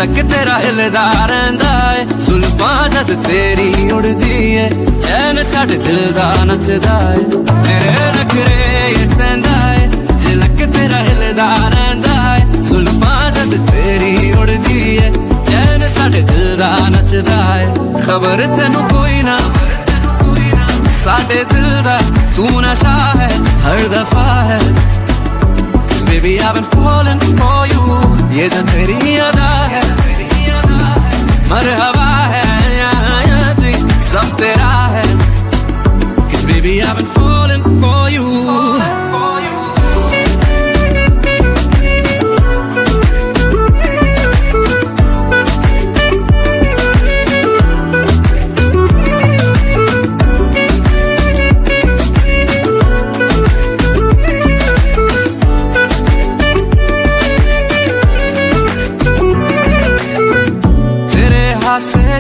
झलक तेरा हिलदा रहिंदा है, जुल्फां जद तेरी उड़दी है, चैन साडे दिल दा नचदा है, तेरे नखरे ये सहंदा है, झलक तेरा हिलदा रहिंदा है, जुल्फां जद तेरी उड़दी है, चैन साडे दिल दा नचदा है। खबर तेनू कोई ना साडे दिल दा तू नशा है हर दफा है, baby I've been falling for you, ये जो तेरी अदा है मरहबा है तू सब तेरा है, cause baby I've been falling for you।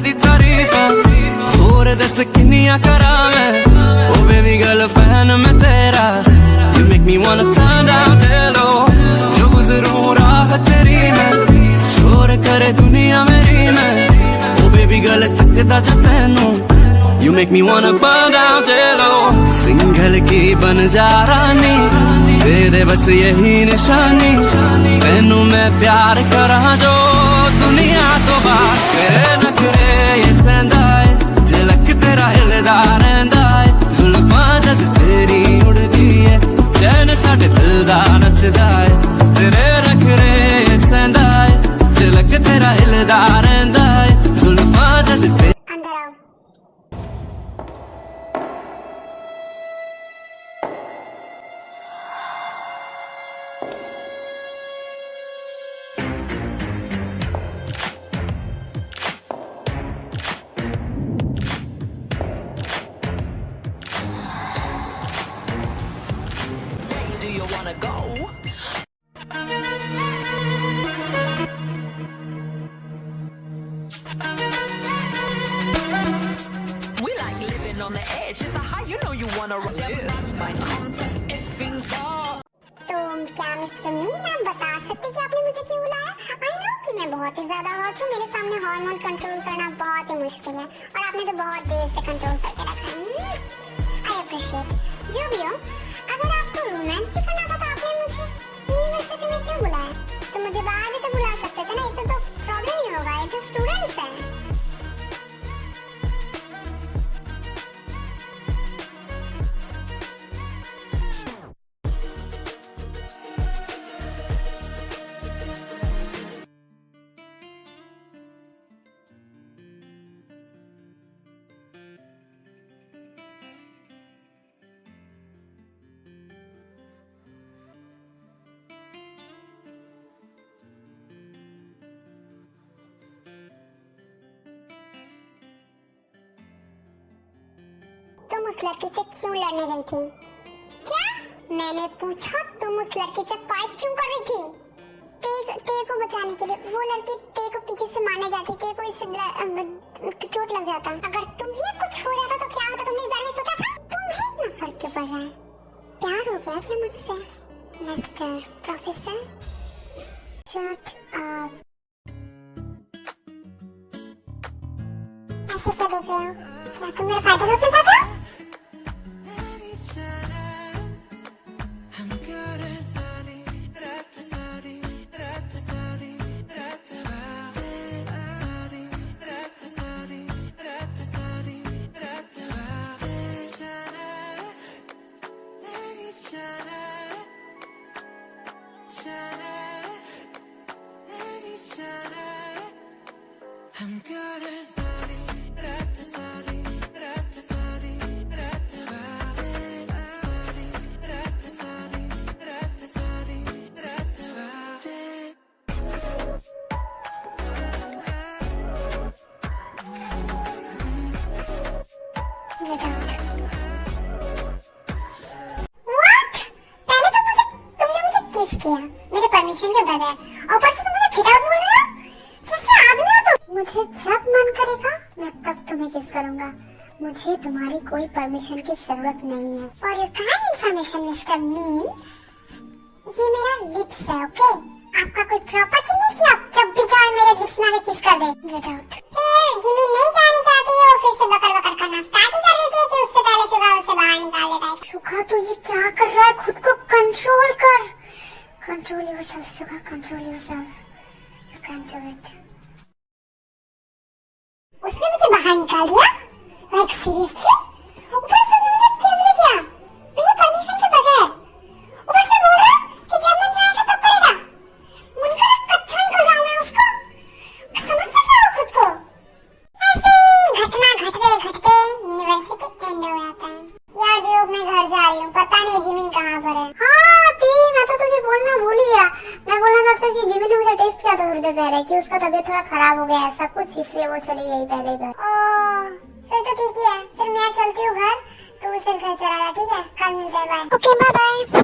दी तारीफा होर दस किन्नियां करा मैं, ओ बेबी गर्ल फैन मैं तेरा, you make me wanna find out hello, जो गुजरूं राह तेरी मैं, शोर करे दुनिया मेरी मैं, ओ बेबी गर्ल तकदा जा तैनू, you make me wanna burn out hello, Singhal की बन जा रानी, दे दे बस यही निशानी, तैनू मैं प्यार करा जो दुनिया तो बात करे नखरे ये सहंदा है, झलक तेरा हिलदा रहिंदा है, जुल्फां जद तेरी उड़दी है, चैन साडे दिल दा नचदा है, तेरे नखरे ये सहंदा है, झलक तेरा हिलदा रहिंदा है, जुल्फां जद तेरी on the edge, it's a high, you know you wanna run my content if things are। तो क्या मिस्टर मीन आप बता सकते कि आपने मुझे क्यों बुलाया? आई नो कि मैं बहुत ही ज्यादा हॉट हूँ, मेरे सामने हार्मोन कंट्रोल करना बहुत ही मुश्किल है और आपने तो बहुत देर से कंट्रोल करके रखा है। I appreciate. जो भी हो, अगर आपको रोमांस करना था तो आपने मुझे यूनिवर्सिटी में क्यों बुलाया? तो मुझे बाहर भी तो बुला सकते थे ना, इससे तो प्रॉब्लम ही होगा, ये तो स्टूडेंट्स हैं। तुम उस लड़की से क्यों लड़ने गई थी? क्या? मैंने पूछा तुम उस लड़की से फाइट क्यों कर रही थी? ते को बचाने के लिए। वो लड़की ते को पीछे से मारने जाती, ते को इससे चोट लग जाता। अगर तुम्हें कुछ हो जाता तो क्या होता? तुमने इस बारे में सोचा था? तुम्हें इतना फर्क क्यों पड़ रहा है? प्यार हो गया क्या मुझसे, मिस्टर प्रोफेसर? Shut up. ऐसे क्या देख रहे हो? क्या तुम मेरे फायदा लूटना चाहते हो? मेरे परमिशन के बगैर, ऊपर से तुम मुझे गेट आउट बोल रहे हो? कैसे आदमी हो तुम? मुझे जब मन करेगा मैं तब तुम्हें किस करूंगा। मुझे तुम्हारी कोई परमिशन की जरूरत नहीं है। For your kind information mister mean, ये मेरा लिप्स है, ओके? आपका कोई प्रॉपर्टी नहीं कि आप जब भी चाहे मेरे लिप्स ना दे, गेट आउट। फिर जिमिन नहीं जानी चाहती है, वो फिर से बकर बकर करना स्टार्ट ही कर देती है कि उससे पहले शुगा उसे बाहर निकाल देता है। शुगा तू ये क्या कर रहा है, खुद को कंट्रोल कर, control yourself Suga, control yourself, you can do it. उसने मुझे बाहर निकाल दिया, लाइक सीरियसली, ऊपर से मुझे किसने किया मेरे परमिशन के बगैर, ऊपर से बोल रहा कि जब मन जाएगा तब करेगा, मन का कच्चा निकल जाऊं मैं उसको, समझते क्या हो खुद को। ऐसे घटना घटते यूनिवर्सिटी एंड हो जाता है। यार जो मैं घर जा रही हूँ, पता नहीं जिमिन कहाँ पर है। हाँ ती, मैं तो तुझे बोलना भूल ही गया, मैं बोलना था कि जिमिन ने मुझे टेस्ट किया था थोड़ी देर पहले कि उसका तबीयत थोड़ा खराब हो गया ऐसा कुछ, इसलिए वो चली गई पहले घर। फिर तो ठीक ही है, फिर मैं चलती हूँ घर, तू फिर घर चला जा, ठीक है, कल मिलते हैं, बाय। Okay bye bye.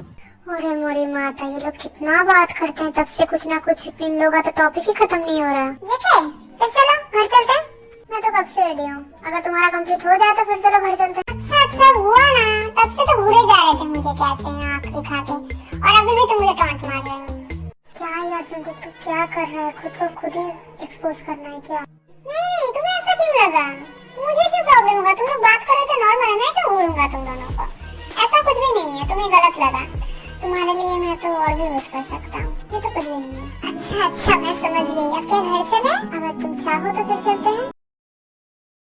अरे मोरी माता, ये लोग कितना बात करते हैं तब से, कुछ ना कुछ इन लोगों का तो टॉपिक ही खत्म नहीं हो रहा। देखे, फिर चलो घर चलते हैं। मैं तो कब से रेडी हूँ, अगर तुम्हारा कंप्लीट हो जाए तो फिर चलो घर चलते हैं। अच्छा हुआ ना, तब से तो भूले जा रहे थे मुझे कैसे आँख दिखा के, और अभी भी तुम मुझे टॉन्ट मार रहे हो। क्या यार तुमको, तू क्या कर रहा है, खुद को खुद ही एक्सपोज करना है क्या? नहीं, तुम्हें ऐसा क्यों लगा, मुझे क्यों प्रॉब्लम होगा, तुम लोग बात कर रहे थे नॉर्मल है, मैं क्यों बोलूंगा तुम दोनों को, ऐसा कुछ भी नहीं है, तुम्हें गलत लगा, तुम्हारे लिए मैं तो और भी वेट कर सकता हूँ, ये तो कुछ भी नहीं है। अच्छा मैं समझ गई, अब क्या घर चले, अगर तुम चाहो तो फिर चलते हैं।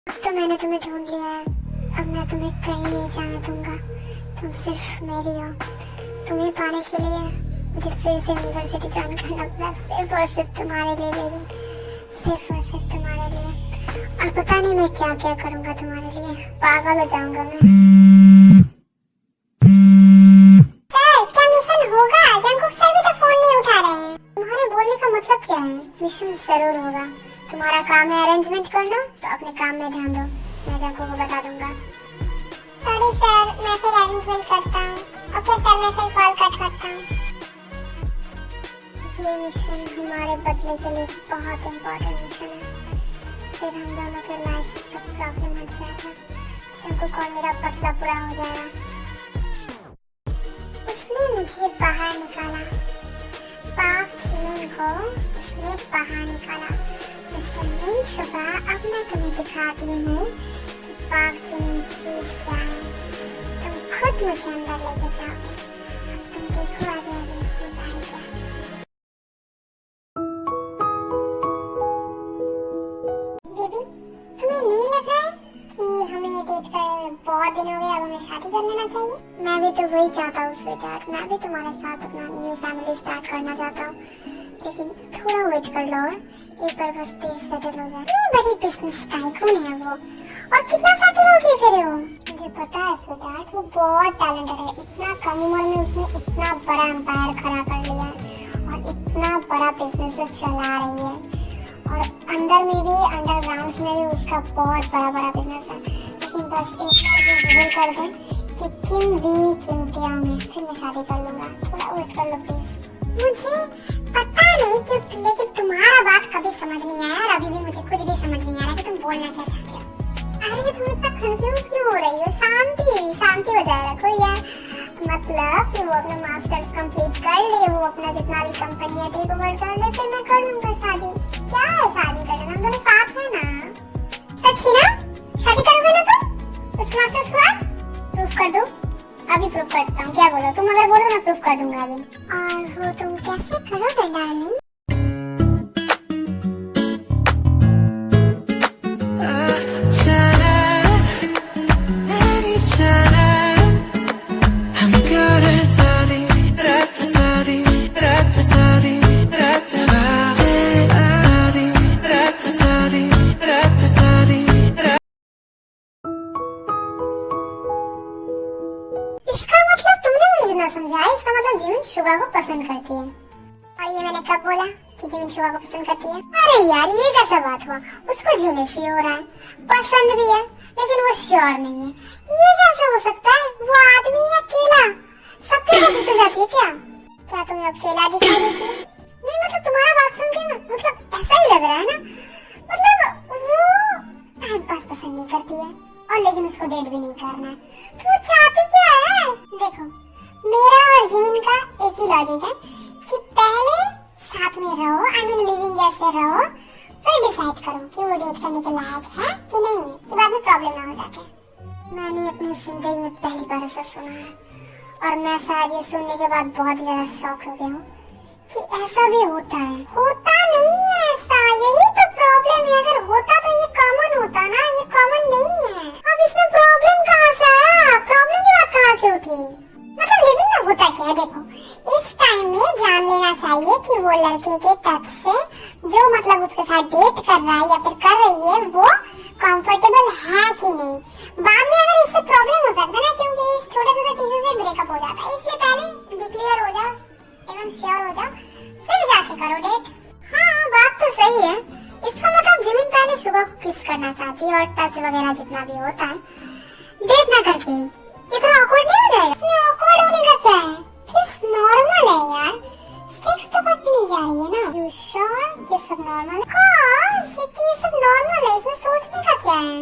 अब तो मैंने तुम्हें ढूंढ लिया है, अब मैं तुम्हें कहीं नहीं जाने दूंगा, तुम सिर्फ मेरी हो, तुम्हें पाने के लिए मुझे फिर से यूनिवर्सिटी ज्वाइन करना पड़ा, सिर्फ और सिर्फ तुम्हारे लिए बेबी, सिर्फ और सिर्फ तुम्हारे लिए, और पता नहीं मैं क्या क्या करूंगा तुम्हारे लिए, पागल हो जाऊंगा मैं। सर क्या मिशन होगा, जंकुक सर भी तो फोन नहीं उठा रहे हैं। तुम्हारे बोलने का मतलब क्या है, मिशन जरूर होगा, तुम्हारा काम है अरेंजमेंट करना, तो अपने काम में ध्यान दो, मैं जंकुक को बता दूंगा। सॉरी सर, मैं फिर अरेंजमेंट करता हूँ। ओके सर, मैं फिर कॉल कट करता हूँ। ये मिशन हमारे बदले के लिए बहुत इम्पोर्टेंट मिशन है, फिर हम दोनों के लाइफ से प्रॉब्लम हट जाएगा, जंकुक और मेरा पतला पूरा हो जाएगा। उसने मुझे बाहर निकाला, पाक जिमिन को उसने बाहर निकाला। मिस्टर मिन शुगा, अब मैं तुम्हें दिखाती हूँ कि पाक जिमिन चीज क्या है, तुम खुद मुझे अंदर लेके जाओगे, अब तुम देखो आगे आगे होता है क्या। बेबी, तुम्हें नहीं लग रहा है कि हमें डेट कर बहुत दिन हो गए, अब हमें शादी कर लेना चाहिए? मैं भी तो वही चाहता हूँ स्वीटहार्ट, मैं भी तुम्हारे साथ अपना न्यू फैमिली स्टार्ट करना चाहता हूँ, लेकिन थोड़ा वेट कर लो और एक बार बस तेज सेटल हो जाए। इतनी बड़ी बिजनेस टाइकून है वो, और कितना सेटल होगी फिर वो। मुझे पता है स्वीटहार्ट, वो बहुत टैलेंटेड है, इतना कम उम्र में उसने इतना बड़ा एम्पायर खड़ा कर लिया है, और इतना बड़ा बिजनेस वो चला रही है, और अंदर में भी अंडरग्राउंड में भी उसका बहुत बड़ा बिजनेस है। लेकिन बस एक बार गूगल कर दें कि किमतिया में, फिर मैं शादी कर लूंगा, थोड़ा वेट कर लो प्लीज। मुझे पता नहीं क्यों, लेकिन तुम्हारा बात कभी समझ नहीं आया, और अभी भी मुझे कुछ भी समझ नहीं आ रहा कि तुम बोलना क्या चाहते हो। अरे तुम इतना कंफ्यूज क्यों हो रही हो, शांति हो जाए रखो यार, मतलब कि वो अपना मास्टर्स कंप्लीट कर ले, वो अपना जितना भी कंपनी है टेक ओवर कर ले, फिर मैं कर लूंगा शादी। क्या है शादी करना, हम दोनों साथ हैं ना। सच्ची ना, शादी करोगे ना तुम उस मास्टर्स के बाद? प्रूफ कर दो, अभी प्रूफ करता हूँ, क्या बोलो तुम, अगर बोलो मैं प्रूफ कर दूंगा अभी। और वो तुम कैसे करोगे डार्लिंग? समझाया, इसका मतलब जिमिन शुगा को पसंद करती है। और ये मैंने कब बोला कि जिमिन शुगा को पसंद करती है? अरे यार ये कैसा बात हुआ, उसको जेलसी हो रहा है, पसंद भी है लेकिन वो श्योर नहीं है, ये कैसे हो सकता है? वो आदमी है अकेला, सबके पसंद जाती है क्या? क्या तुम्हें अकेला दिखाई देती है? नहीं मतलब तुम्हारा बात सुन के ना, मतलब ऐसा ही लग रहा है ना, मतलब वो टाइम पास पसंद नहीं करती है, और लेकिन उसको डेट भी नहीं करना है, तो वो चाहती क्या है? देखो मेरा और जिमिन का एक ही लॉजिक है कि पहले साथ में रहो, आई मीन लिविंग जैसे रहो, फिर डिसाइड डिसाइड करो कि वो डेट करने के लायक है कि नहीं, कि बाद में प्रॉब्लम ना हो जाए। मैंने अपनी जिंदगी में पहली बार ऐसा सुना है और मैं शायद ये सुनने के बाद बहुत ज्यादा शॉक हो गया हूँ कि ऐसा भी होता है। होता नहीं है ऐसा, यही तो प्रॉब्लम है। अगर होता तो ये कॉमन होता ना, ये कॉमन नहीं है। अब इसमें प्रॉब्लम कहाँ से आया, प्रॉब्लम की बात कहाँ से उठी? मतलब लिविंग में होता क्या है, देखो इस टाइम में जान लेना चाहिए कि वो लड़के के टच से जो मतलब उसके साथ डेट कर रहा है या फिर कर रही है वो कंफर्टेबल है कि नहीं। बाद में अगर इससे प्रॉब्लम हो सकता है ना, क्योंकि इस छोटे छोटे चीजों से ब्रेकअप हो जाता है, इसलिए पहले डिक्लेयर हो जाओ, एकदम श्योर हो जाओ, फिर जाके करो डेट। हाँ बात तो सही है। इसका मतलब जिमिन पहले शुगर को किस करना चाहती है और टच वगैरह जितना भी होता है डेट ना करके, ये थोड़ा ऑकवर्ड नहीं हो जाएगा? इसमें ऑकवर्ड होने का क्या है, किस नॉर्मल है यार, सेक्स तो करने नहीं जा रही है ना। यू श्योर ये सब नॉर्मल है? हाँ ये सब नॉर्मल है, इसमें सोचने का क्या है।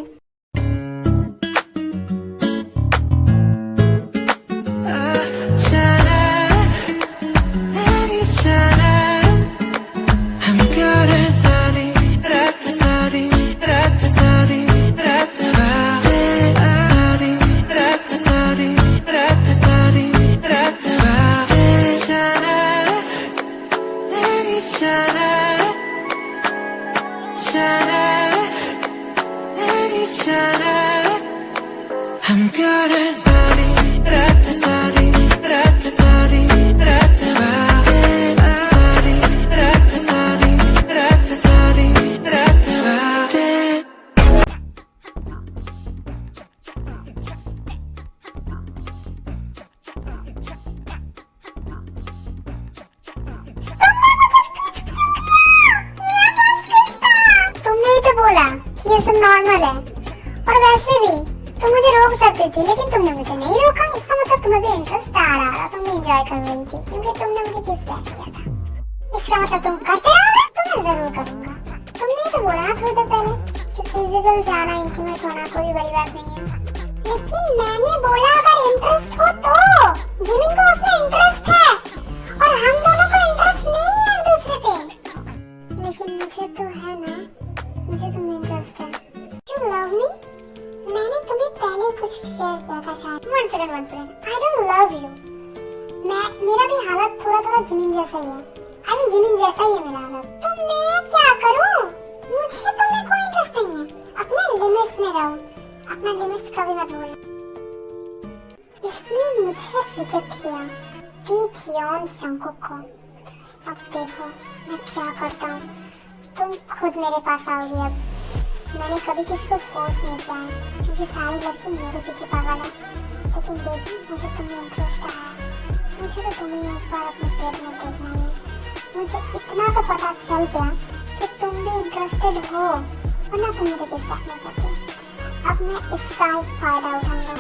ये सब नॉर्मल है और वैसे भी तुम मुझे रोक सकती थी लेकिन तुमने मुझे नहीं रोका। इसका मतलब तुम्हें भी इंटरेस्ट आ रहा था, तुम भी एंजॉय कर रही थी क्योंकि तुमने मुझे किस बैक किया था। इसका मतलब तुम करते रहोगे? तो मैं जरूर करूंगा। तुमने तो बोला ना थोड़ी देर पहले कि फिजिकल जाना, इंटीमेट होना कोई बड़ी बात नहीं है, लेकिन मैंने बोला अगर इंटरेस्ट हो तो। जिमिन को उसमें इंटरेस्ट है और हम दोनों को इंटरेस्ट नहीं है एक दूसरे पे, लेकिन मुझे तो है ना, मुझे तुम इंटरेस्ट है। You love me? मैंने तुम्हें पहले कुछ क्लियर किया था शायद। One second. I don't love you. मेरा भी हालत थोड़ा जिमिन जैसा ही है। I mean जिमिन जैसा ही है मेरा हालत। तो मैं क्या करूँ? मुझे तुम्हें कोई इंटरेस्ट नहीं है। अपने लिमिट्स में रहो। अपना लिमिट्स कभी मत भूलना। इसने मुझे रिजेक्ट किया। जी जियोन जंगकुक को। अब देखो मैं क्या करता हूँ। तुम खुद मेरे पास आओगी अब। मैंने कभी किसी को फोर्स नहीं किया है क्योंकि सारी लड़की मेरे पीछे पागल है, लेकिन बेबी मुझे तुम्हें इंटरेस्ट आया है। मुझे तो तुम्हें एक बार अपने पेट में देखना है। मुझे इतना तो पता चल गया कि तुम भी इंटरेस्टेड हो, वरना तुम मुझे डिस्ट्रैक्ट नहीं करते। अब मैं इसका एक फायदा उठाऊंगा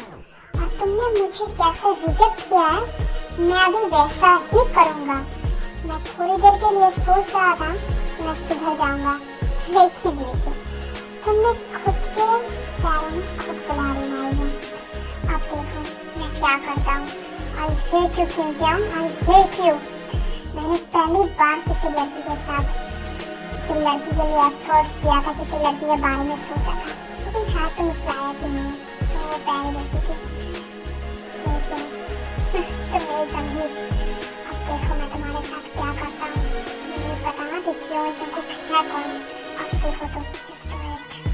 और तुमने मुझे जैसे रिजेक्ट किया है मैं अभी वैसा ही करूंगा। मैं थोड़ी देर के लिए सोच रहा था मैं सुधर जाऊंगा, लेकिन तुमने खुद के पैरों में खुद कुल्हाड़ी मारी है। अब देखो मैं क्या करता हूँ। I hate you किम जंग, I hate you। मैंने पहली बार किसी लड़की के साथ, किसी लड़की के लिए एफर्ट किया था, किसी लड़की के बारे में सोचा था, लेकिन शायद तुम उस लायक ही नहीं, तुम वो प्यारी लड़की थी, लेकिन तुम नहीं समझी। अब देखो मैं तुम्हारे साथ क्या करता हूँ, मुझे पता ना कि जियोन जंगकुक है कौन। अब देखो तो just do it।